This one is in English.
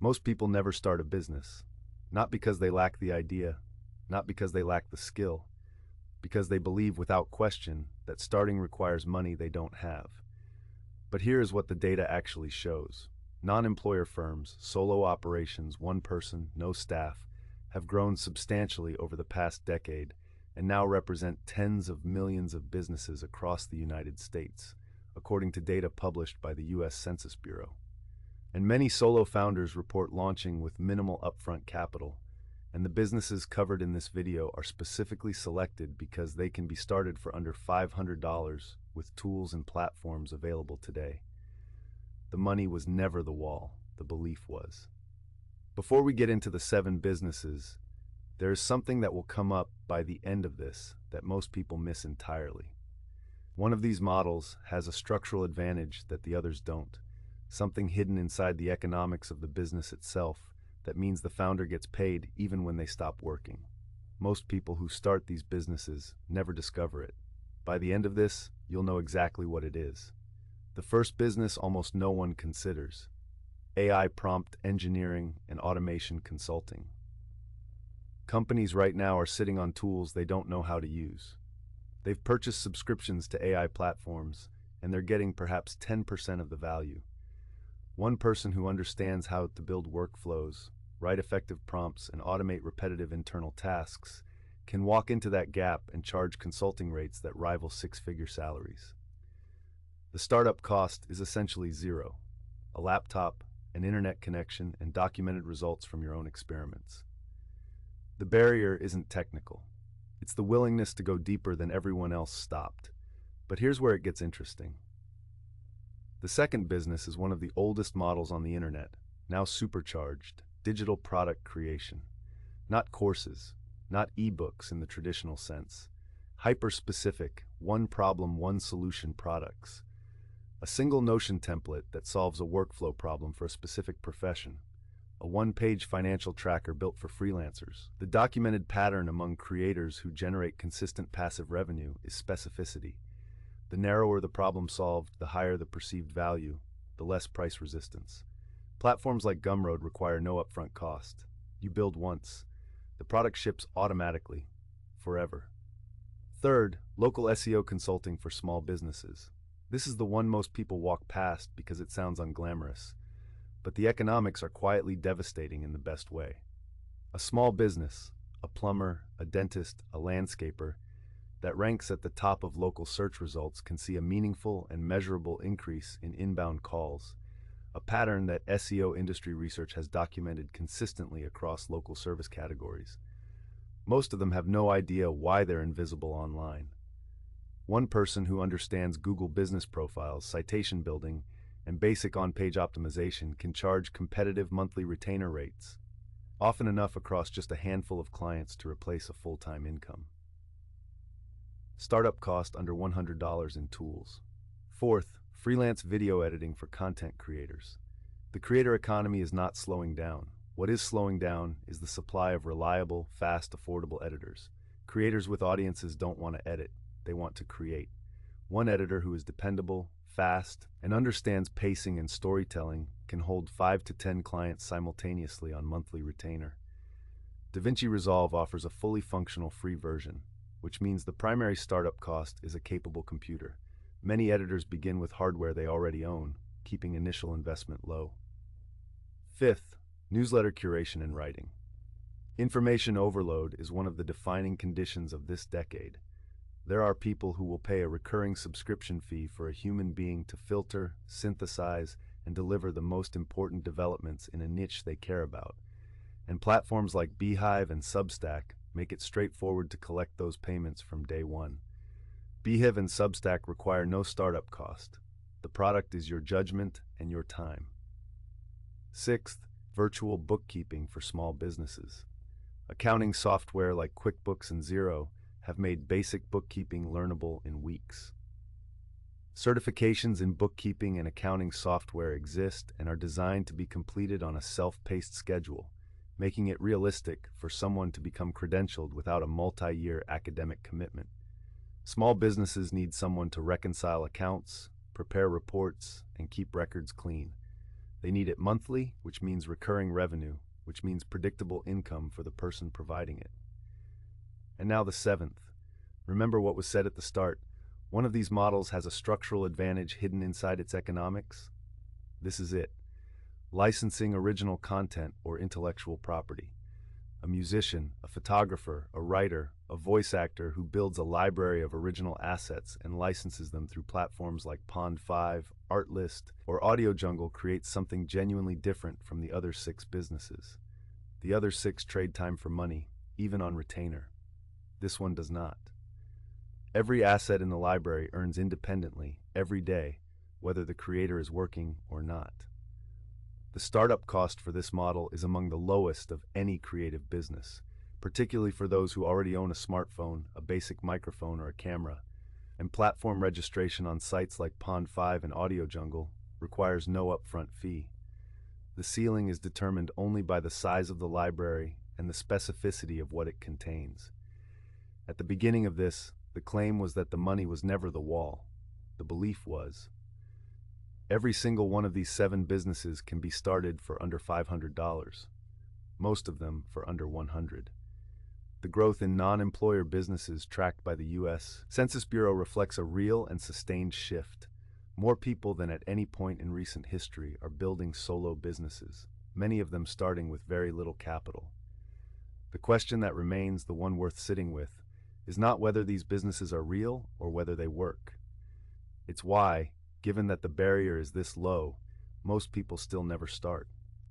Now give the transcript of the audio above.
Most people never start a business, not because they lack the idea, not because they lack the skill, because they believe without question that starting requires money they don't have. But here is what the data actually shows. Non-employer firms, solo operations, one person, no staff, have grown substantially over the past decade and now represent tens of millions of businesses across the United States, according to data published by the U.S. Census Bureau. And many solo founders report launching with minimal upfront capital, and the businesses covered in this video are specifically selected because they can be started for under $500 with tools and platforms available today. The money was never the wall, the belief was. Before we get into the 7 businesses, there is something that will come up by the end of this that most people miss entirely. One of these models has a structural advantage that the others don't, something hidden inside the economics of the business itself that means the founder gets paid even when they stop working. Most people who start these businesses never discover it. By the end of this, you'll know exactly what it is. The first business almost no one considers: AI prompt engineering and automation consulting. Companies right now are sitting on tools they don't know how to use. They've purchased subscriptions to AI platforms, and they're getting perhaps 10% of the value. One person who understands how to build workflows, write effective prompts, and automate repetitive internal tasks can walk into that gap and charge consulting rates that rival 6-figure salaries. The startup cost is essentially zero: a laptop, an internet connection, and documented results from your own experiments. The barrier isn't technical. It's the willingness to go deeper than everyone else stopped. But here's where it gets interesting. The second business is one of the oldest models on the internet, now supercharged: digital product creation. Not courses, not ebooks in the traditional sense. Hyper-specific, one problem, one solution products. A single Notion template that solves a workflow problem for a specific profession. A one-page financial tracker built for freelancers. The documented pattern among creators who generate consistent passive revenue is specificity. The narrower the problem solved, the higher the perceived value, the less price resistance. Platforms like Gumroad require no upfront cost. You build once. The product ships automatically, forever. Third, local SEO consulting for small businesses. This is the one most people walk past because it sounds unglamorous, but the economics are quietly devastating in the best way. A small business, a plumber, a dentist, a landscaper, that ranks at the top of local search results can see a meaningful and measurable increase in inbound calls, a pattern that SEO industry research has documented consistently across local service categories. Most of them have no idea why they're invisible online. One person who understands Google business profiles, citation building, and basic on-page optimization can charge competitive monthly retainer rates, often enough across just a handful of clients to replace a full-time income. Startup cost under $100 in tools. Fourth, freelance video editing for content creators. The creator economy is not slowing down. What is slowing down is the supply of reliable, fast, affordable editors. Creators with audiences don't want to edit, they want to create. One editor who is dependable, fast, and understands pacing and storytelling can hold 5 to 10 clients simultaneously on monthly retainer. DaVinci Resolve offers a fully functional free version, which means the primary startup cost is a capable computer. Many editors begin with hardware they already own, keeping initial investment low. Fifth, newsletter curation and writing. Information overload is one of the defining conditions of this decade. There are people who will pay a recurring subscription fee for a human being to filter, synthesize, and deliver the most important developments in a niche they care about. And platforms like Beehive and Substack make it straightforward to collect those payments from day one. Beehive and Substack require no startup cost. The product is your judgment and your time. Sixth, virtual bookkeeping for small businesses. Accounting software like QuickBooks and Xero have made basic bookkeeping learnable in weeks. Certifications in bookkeeping and accounting software exist and are designed to be completed on a self-paced schedule, making it realistic for someone to become credentialed without a multi-year academic commitment. Small businesses need someone to reconcile accounts, prepare reports, and keep records clean. They need it monthly, which means recurring revenue, which means predictable income for the person providing it. And now the seventh. Remember what was said at the start. One of these models has a structural advantage hidden inside its economics. This is it. Licensing original content or intellectual property. A musician, a photographer, a writer, a voice actor who builds a library of original assets and licenses them through platforms like Pond5, Artlist, or Audio Jungle creates something genuinely different from the other 6 businesses. The other 6 trade time for money, even on retainer. This one does not. Every asset in the library earns independently, every day, whether the creator is working or not. The startup cost for this model is among the lowest of any creative business, particularly for those who already own a smartphone, a basic microphone, or a camera, and platform registration on sites like Pond5 and Audio Jungle requires no upfront fee. The ceiling is determined only by the size of the library and the specificity of what it contains. At the beginning of this, the claim was that the money was never the wall. The belief was, every single one of these 7 businesses can be started for under $500, most of them for under $100. The growth in non-employer businesses tracked by the U.S. Census Bureau reflects a real and sustained shift. More people than at any point in recent history are building solo businesses, many of them starting with very little capital. The question that remains, the one worth sitting with, is not whether these businesses are real or whether they work. It's why, given that the barrier is this low, most people still never start.